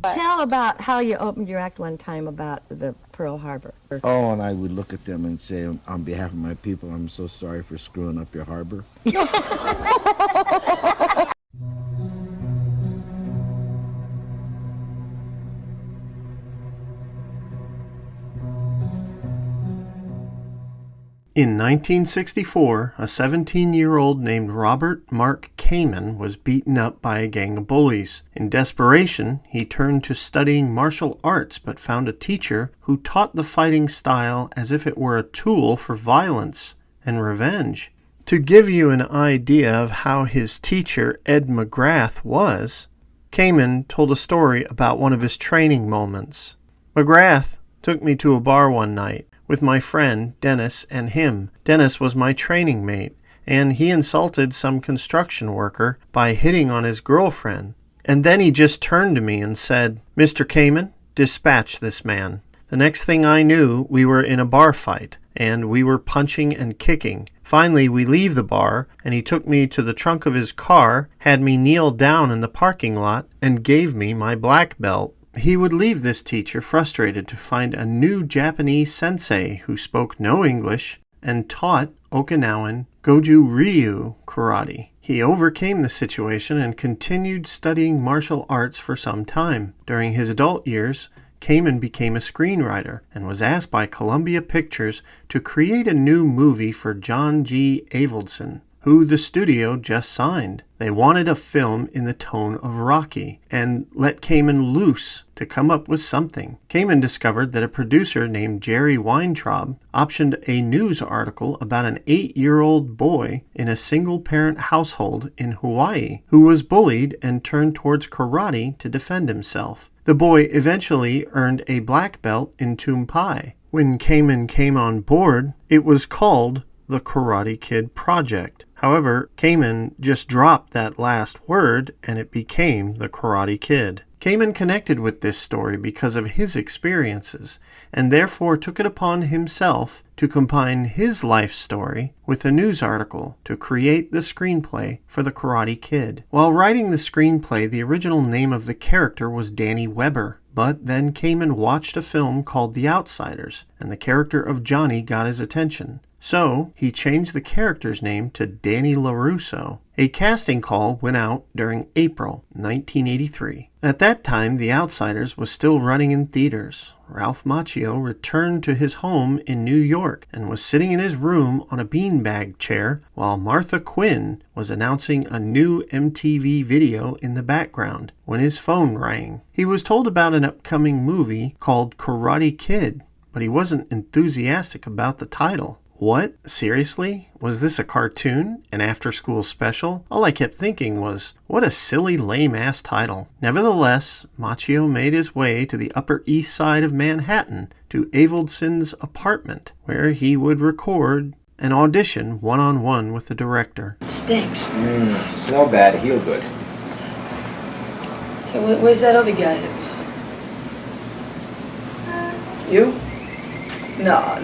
Tell about how you opened your act one time about the Pearl Harbor. Oh, and I would look at them and say, on behalf of my people, I'm so sorry for screwing up your harbor. In 1964, a 17-year-old named Robert Mark Kamen was beaten up by a gang of bullies. In desperation, he turned to studying martial arts but found a teacher who taught the fighting style as if it were a tool for violence and revenge. To give you an idea of how his teacher, Ed McGrath, was, Kamen told a story about one of his training moments. McGrath took me to a bar one night with my friend Dennis and him. Dennis was my training mate, and he insulted some construction worker by hitting on his girlfriend. And then he just turned to me and said, "Mr. Kamen, dispatch this man." The next thing I knew, we were in a bar fight, and we were punching and kicking. Finally, we leave the bar, and he took me to the trunk of his car, had me kneel down in the parking lot, and gave me my black belt. He would leave this teacher frustrated to find a new Japanese sensei who spoke no English and taught Okinawan Goju Ryu karate. He overcame the situation and continued studying martial arts for some time. During his adult years, Kamen became a screenwriter and was asked by Columbia Pictures to create a new movie for John G. Avildsen, who the studio just signed. They wanted a film in the tone of Rocky and let Kamen loose to come up with something. Kamen discovered that a producer named Jerry Weintraub optioned a news article about an 8-year-old boy in a single-parent household in Hawaii who was bullied and turned towards karate to defend himself. The boy eventually earned a black belt in Tumpai. When Kamen came on board, it was called the Karate Kid Project. However, Kamen just dropped that last word and it became the Karate Kid. Kamen connected with this story because of his experiences and therefore took it upon himself to combine his life story with a news article to create the screenplay for the Karate Kid. While writing the screenplay, the original name of the character was Danny Weber. But then Kamen watched a film called The Outsiders, and the character of Johnny got his attention. So, he changed the character's name to Danny LaRusso. A casting call went out during April 1983. At that time, The Outsiders was still running in theaters. Ralph Macchio returned to his home in New York and was sitting in his room on a beanbag chair while Martha Quinn was announcing a new MTV video in the background when his phone rang. He was told about an upcoming movie called Karate Kid, but he wasn't enthusiastic about the title. What? Seriously? Was this a cartoon? An after-school special? All I kept thinking was, what a silly, lame-ass title. Nevertheless, Macchio made his way to the Upper East Side of Manhattan to Avildsen's apartment, where he would record an audition one-on-one with the director. Stinks. Smell bad, heal good. Hey, where's that other guy? You? No.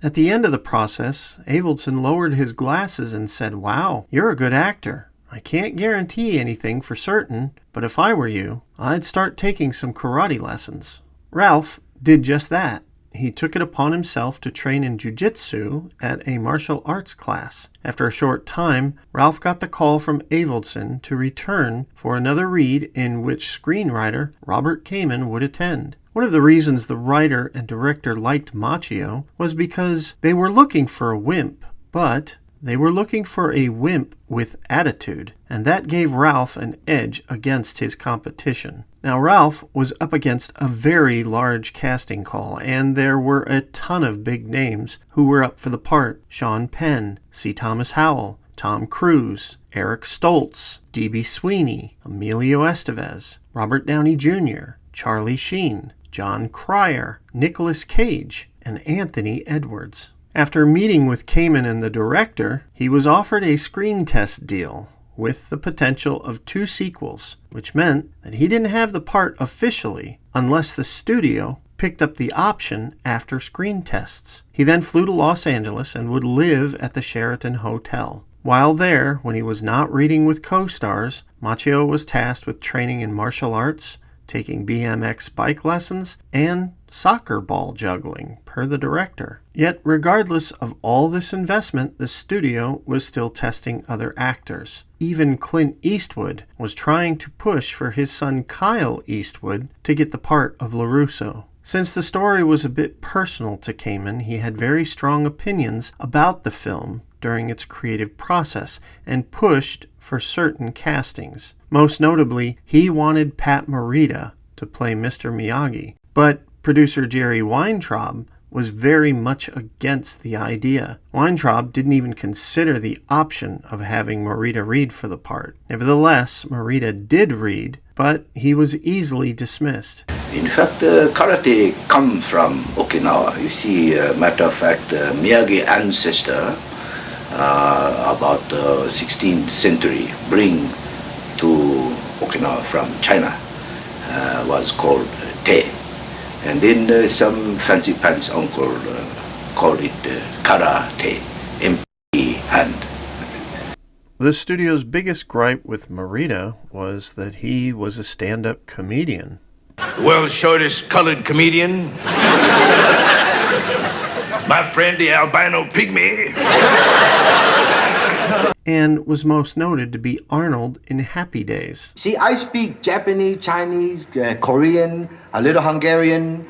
At the end of the process, Avildsen lowered his glasses and said, "Wow, you're a good actor. I can't guarantee anything for certain, but if I were you, I'd start taking some karate lessons." Ralph did just that. He took it upon himself to train in jiu-jitsu at a martial arts class. After a short time, Ralph got the call from Avildsen to return for another read in which screenwriter Robert Kamen would attend. One of the reasons the writer and director liked Macchio was because they were looking for a wimp, but they were looking for a wimp with attitude, and that gave Ralph an edge against his competition. Now, Ralph was up against a very large casting call, and there were a ton of big names who were up for the part. Sean Penn, C. Thomas Howell, Tom Cruise, Eric Stoltz, D.B. Sweeney, Emilio Estevez, Robert Downey Jr., Charlie Sheen, John Cryer, Nicolas Cage, and Anthony Edwards. After meeting with Kamen and the director, he was offered a screen test deal with the potential of 2 sequels, which meant that he didn't have the part officially unless the studio picked up the option after screen tests. He then flew to Los Angeles and would live at the Sheraton Hotel. While there, when he was not reading with co-stars, Macchio was tasked with training in martial arts, taking BMX bike lessons, and soccer ball juggling, per the director. Yet, regardless of all this investment, the studio was still testing other actors. Even Clint Eastwood was trying to push for his son Kyle Eastwood to get the part of LaRusso. Since the story was a bit personal to Kamen, he had very strong opinions about the film during its creative process and pushed for certain castings. Most notably, he wanted Pat Morita to play Mr. Miyagi, but producer Jerry Weintraub was very much against the idea. Weintraub didn't even consider the option of having Morita read for the part. Nevertheless, Morita did read, but he was easily dismissed. In fact, karate come from Okinawa. You see, matter of fact, Miyagi ancestor about 16th century bring to Okinawa from China was called te. And then some fancy pants uncle called it karate, empty hand. The studio's biggest gripe with Morita was that he was a stand-up comedian. The world's shortest colored comedian. My friend, the albino pygmy. And was most noted to be Arnold in Happy Days. See, I speak Japanese, Chinese, Korean, a little Hungarian.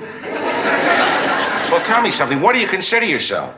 Well, tell me something. What do you consider yourself?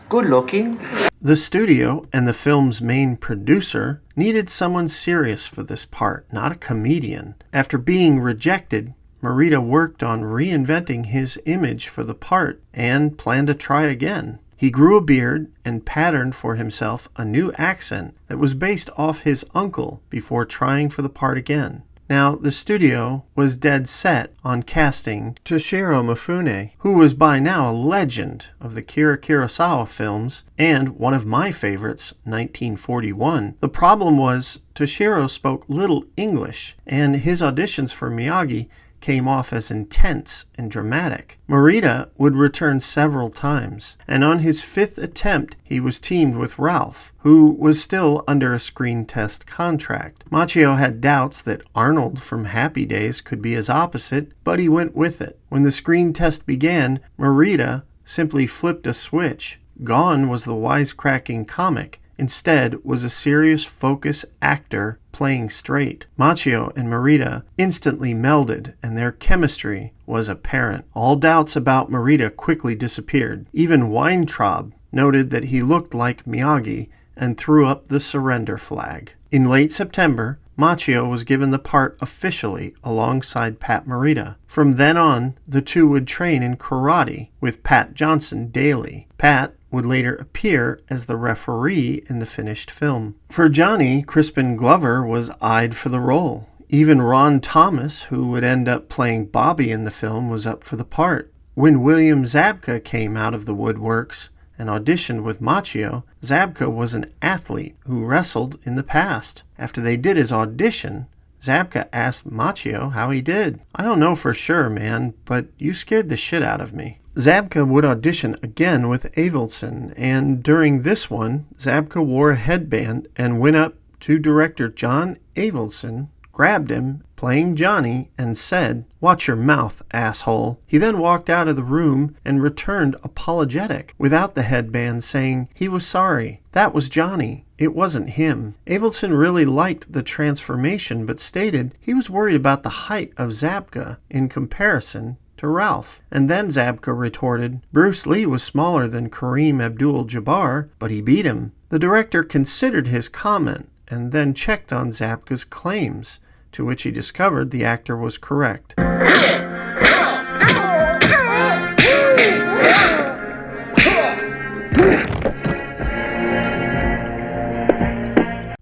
Good looking. The studio and the film's main producer needed someone serious for this part, not a comedian. After being rejected, Morita worked on reinventing his image for the part and planned to try again. He grew a beard and patterned for himself a new accent that was based off his uncle before trying for the part again. Now, the studio was dead set on casting Toshiro Mifune, who was by now a legend of the Akira Kurosawa films and one of my favorites, 1941. The problem was Toshiro spoke little English, and his auditions for Miyagi came off as intense and dramatic. Morita would return several times, and on his 5th attempt, he was teamed with Ralph, who was still under a screen test contract. Macchio had doubts that Arnold from Happy Days could be his opposite, but he went with it. When the screen test began, Morita simply flipped a switch. Gone was the wisecracking comic. Instead was a serious focus actor playing straight. Macchio and Morita instantly melded, and their chemistry was apparent. All doubts about Morita quickly disappeared. Even Weintraub noted that he looked like Miyagi and threw up the surrender flag. In late September, Macchio was given the part officially alongside Pat Morita. From then on, the two would train in karate with Pat Johnson daily. Pat would later appear as the referee in the finished film. For Johnny, Crispin Glover was eyed for the role. Even Ron Thomas, who would end up playing Bobby in the film, was up for the part. When William Zabka came out of the woodworks and auditioned with Macchio, Zabka was an athlete who wrestled in the past. After they did his audition, Zabka asked Macchio how he did. "I don't know for sure, man, but you scared the shit out of me." Zabka would audition again with Avildsen, and during this one, Zabka wore a headband and went up to director John Avildsen, grabbed him, playing Johnny, and said, "Watch your mouth, asshole." He then walked out of the room and returned apologetic, without the headband, saying he was sorry. That was Johnny. It wasn't him. Avildsen really liked the transformation, but stated he was worried about the height of Zabka in comparison to Ralph. And then Zabka retorted, "Bruce Lee was smaller than Kareem Abdul-Jabbar, but he beat him." The director considered his comment and then checked on Zabka's claims, to which he discovered the actor was correct.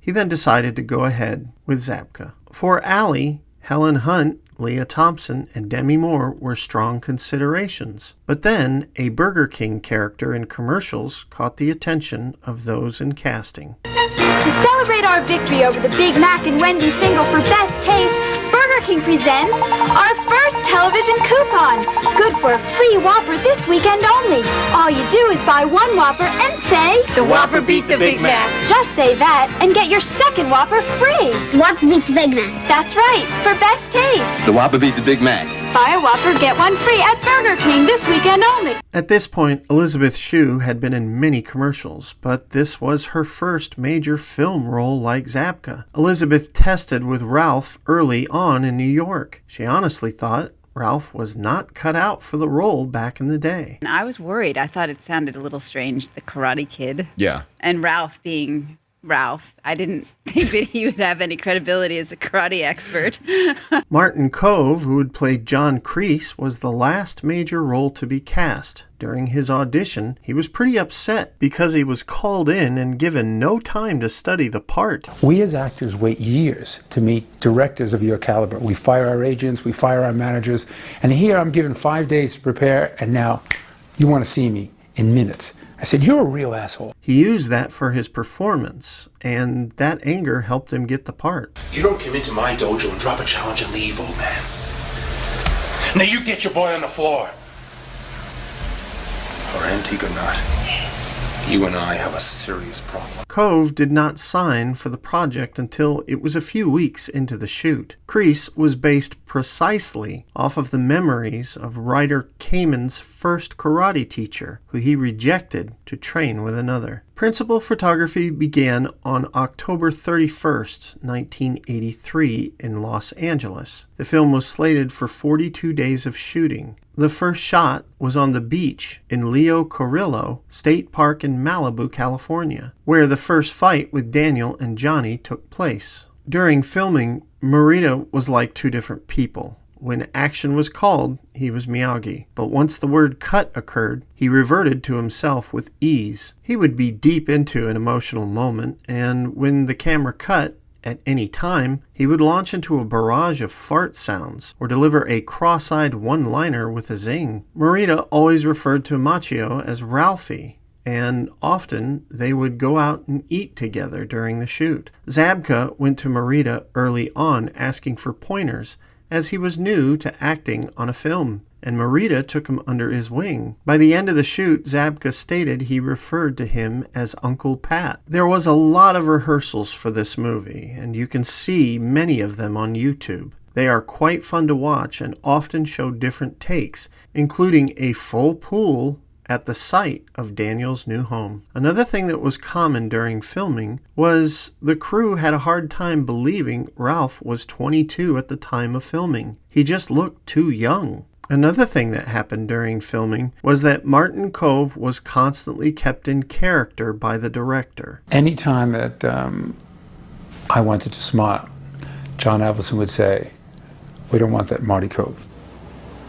He then decided to go ahead with Zabka. For Allie, Helen Hunt, Leah Thompson, and Demi Moore were strong considerations. But then, a Burger King character in commercials caught the attention of those in casting. To celebrate our victory over the Big Mac and Wendy's single for best taste, Burger King presents our first television coupon. Good for a free Whopper this weekend only. All you do is buy one Whopper and say, The Whopper beat the Big Mac. just say that and get your second Whopper free. Whopper beat the Big Mac. That's right, for best taste. The Whopper beat the Big Mac. Buy a Whopper, get one free at Burger King this weekend only. At this point, Elizabeth Shue had been in many commercials, but this was her first major film role like Zabka. Elizabeth tested with Ralph early on in New York. She honestly thought Ralph was not cut out for the role back in the day. I was worried. I thought it sounded a little strange, the Karate Kid. Yeah. And Ralph being Ralph. I didn't think that he would have any credibility as a karate expert. Martin Kove, who had played John Kreese, was the last major role to be cast. During his audition, he was pretty upset because he was called in and given no time to study the part. We as actors wait years to meet directors of your caliber. We fire our agents, we fire our managers, and here I'm given 5 days to prepare, and now you want to see me in minutes. I said, you're a real asshole. He used that for his performance, and that anger helped him get the part. You don't come into my dojo and drop a challenge and leave, old man. Now you get your boy on the floor. Or antique or not, you and I have a serious problem. Kove did not sign for the project until it was a few weeks into the shoot. Kreese was based precisely off of the memories of writer Kamen's first karate teacher, who he rejected to train with another. Principal photography began on October 31st, 1983 in Los Angeles. The film was slated for 42 days of shooting. The first shot was on the beach in Leo Carrillo State Park in Malibu, California, where the first fight with Daniel and Johnny took place. During filming, Morita was like two different people. When action was called, he was Miyagi, but once the word cut occurred, he reverted to himself with ease. He would be deep into an emotional moment, and when the camera cut, at any time, he would launch into a barrage of fart sounds or deliver a cross-eyed one-liner with a zing. Morita always referred to Macchio as Ralphie, and often they would go out and eat together during the shoot. Zabka went to Morita early on asking for pointers, as he was new to acting on a film, and Morita took him under his wing. By the end of the shoot, Zabka stated he referred to him as Uncle Pat. There was a lot of rehearsals for this movie, and you can see many of them on YouTube. They are quite fun to watch and often show different takes, including a full pool at the site of Daniel's new home. Another thing that was common during filming was the crew had a hard time believing Ralph was 22 at the time of filming. He just looked too young. Another thing that happened during filming was that Martin Kove was constantly kept in character by the director. Anytime that I wanted to smile, John Avildsen would say, we don't want that Marty Kove.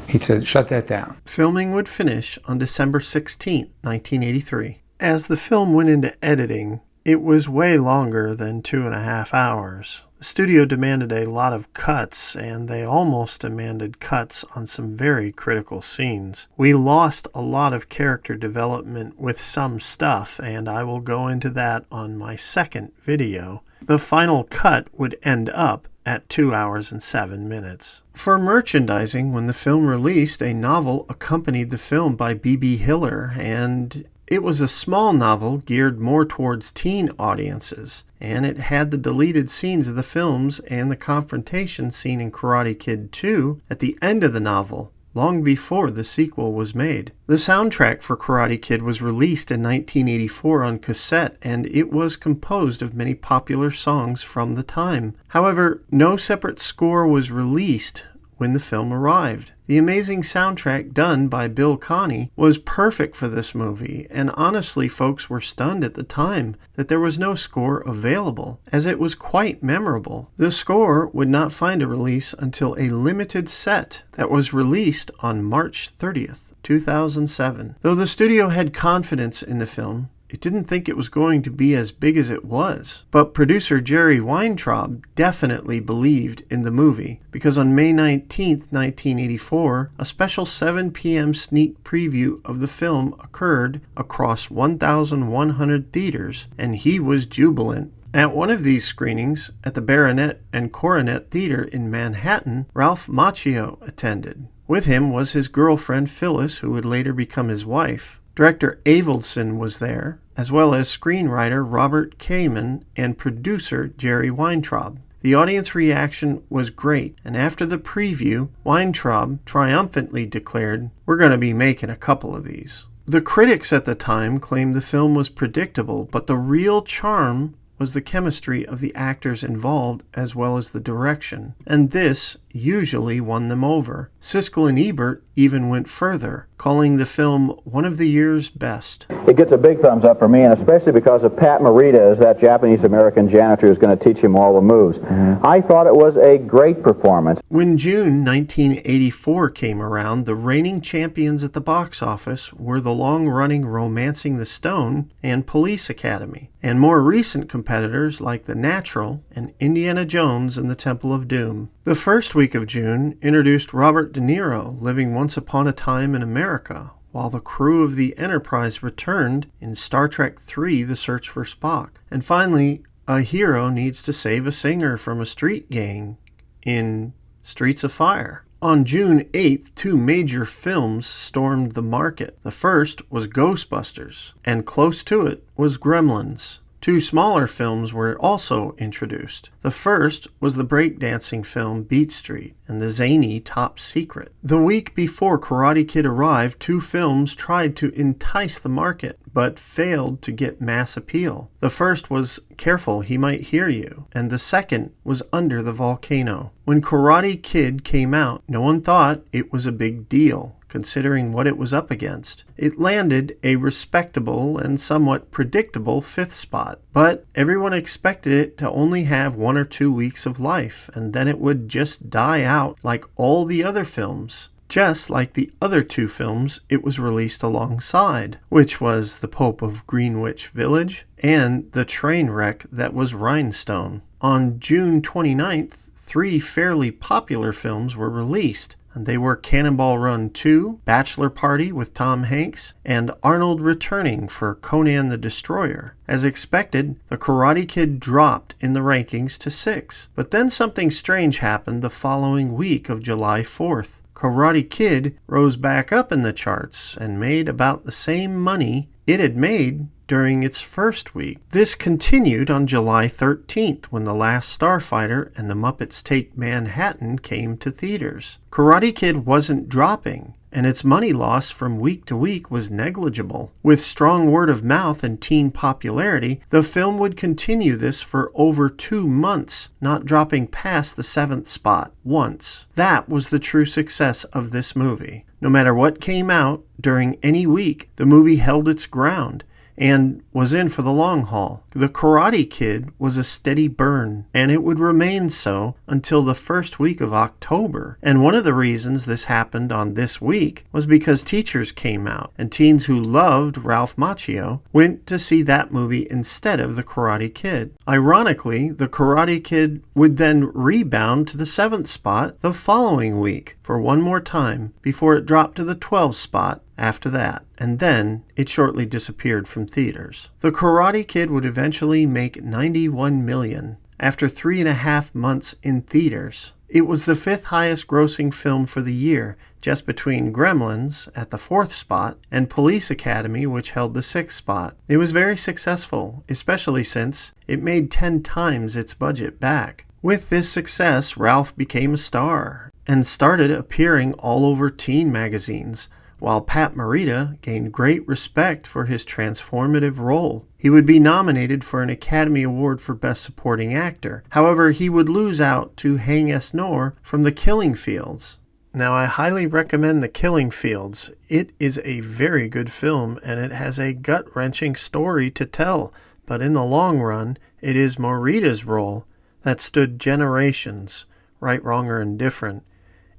He said, shut that down. Filming would finish on December 16, 1983. As the film went into editing, it was way longer than 2.5 hours. The studio demanded a lot of cuts, and they almost demanded cuts on some very critical scenes. We lost a lot of character development with some stuff, and I will go into that on my second video. The final cut would end up at 2 hours and 7 minutes. For merchandising, when the film released, a novel accompanied the film by B.B. Hiller, and it was a small novel geared more towards teen audiences, and it had the deleted scenes of the films and the confrontation scene in Karate Kid 2 at the end of the novel, long before the sequel was made. The soundtrack for Karate Kid was released in 1984 on cassette, and it was composed of many popular songs from the time. However, no separate score was released when the film arrived. The amazing soundtrack done by Bill Conti was perfect for this movie, and honestly, folks were stunned at the time that there was no score available, as it was quite memorable. The score would not find a release until a limited set that was released on March 30th, 2007. Though the studio had confidence in the film, it didn't think it was going to be as big as it was. But producer Jerry Weintraub definitely believed in the movie, because on May 19, 1984, a special 7 p.m. sneak preview of the film occurred across 1,100 theaters, and he was jubilant. At one of these screenings, at the Baronet and Coronet Theater in Manhattan, Ralph Macchio attended. With him was his girlfriend Phyllis, who would later become his wife. Director Avildsen was there, as well as screenwriter Robert Kamen and producer Jerry Weintraub. The audience reaction was great, and after the preview, Weintraub triumphantly declared, "We're going to be making a couple of these." The critics at the time claimed the film was predictable, but the real charm was the chemistry of the actors involved as well as the direction, and this usually won them over. Siskel and Ebert even went further, calling the film one of the year's best. It gets a big thumbs up for me, and especially because of Pat Morita as that Japanese-American janitor who's going to teach him all the moves. I thought it was a great performance. When June 1984 came around, the reigning champions at the box office were the long-running Romancing the Stone and Police Academy, and more recent competitors like The Natural and Indiana Jones and the Temple of Doom. The first week of June introduced Robert De Niro living once upon a time in America, while the crew of the Enterprise returned in Star Trek III: The Search for Spock. And finally, a hero needs to save a singer from a street gang in Streets of Fire. On June 8th, two major films stormed the market. The first was Ghostbusters, and close to it was Gremlins. Two smaller films were also introduced. The first was the breakdancing film Beat Street and the zany Top Secret. The week before Karate Kid arrived, two films tried to entice the market, but failed to get mass appeal. The first was Careful, He Might Hear You, and the second was Under the Volcano. When Karate Kid came out, no one thought it was a big deal, considering what it was up against. It landed a respectable and somewhat predictable 5th spot, but everyone expected it to only have 1 or 2 weeks of life, and then it would just die out like all the other films. Just like the other two films it was released alongside, which was The Pope of Greenwich Village and The Train Wreck That Was Rhinestone. On June 29th, 3 fairly popular films were released, and they were Cannonball Run 2, Bachelor Party with Tom Hanks, and Arnold returning for Conan the Destroyer. As expected, The Karate Kid dropped in the rankings to 6, but then something strange happened the following week of July 4th. Karate Kid rose back up in the charts and made about the same money it had made during its first week. This continued on July 13th when The Last Starfighter and The Muppets Take Manhattan came to theaters. Karate Kid wasn't dropping, and its money loss from week to week was negligible. With strong word of mouth and teen popularity, the film would continue this for over 2 months, not dropping past the 7th spot once. That was the true success of this movie. No matter what came out during any week, the movie held its ground and was in for the long haul. The Karate Kid was a steady burn, and it would remain so until the first week of October. And one of the reasons this happened on this week was because Teachers came out, and teens who loved Ralph Macchio went to see that movie instead of The Karate Kid. Ironically, The Karate Kid would then rebound to the 7th spot the following week for one more time before it dropped to the 12th spot after that, and then it shortly disappeared from theaters. The Karate Kid would eventually make $91 million after 3.5 months in theaters. It was the 5th highest grossing film for the year, just between Gremlins at the 4th spot and Police Academy, which held the 6th spot. It was very successful, especially since it made 10 times its budget back. With this success, Ralph became a star and started appearing all over teen magazines, while Pat Morita gained great respect for his transformative role. He would be nominated for an Academy Award for Best Supporting Actor. However, he would lose out to Hang S. Nor from The Killing Fields. Now, I highly recommend The Killing Fields. It is a very good film, and it has a gut-wrenching story to tell, but in the long run, it is Morita's role that stood generations, right, wrong, or indifferent.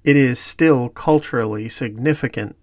It is still culturally significant.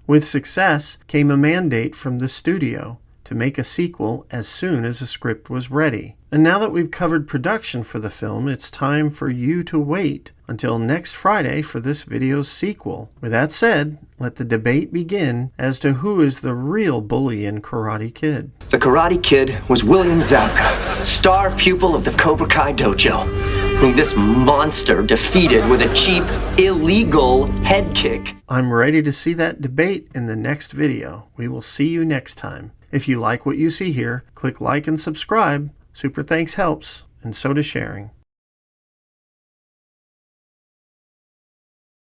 With success came a mandate from the studio to make a sequel as soon as the script was ready. And now that we've covered production for the film, it's time for you to wait until next Friday for this video's sequel. With that said, let the debate begin as to who is the real bully in Karate Kid. The Karate Kid was William Zabka, star pupil of the Cobra Kai dojo. whom this monster defeated with a cheap, illegal head kick. I'm ready to see that debate in the next video. We will see you next time. If you like what you see here, click like and subscribe. Super thanks helps, and so does sharing.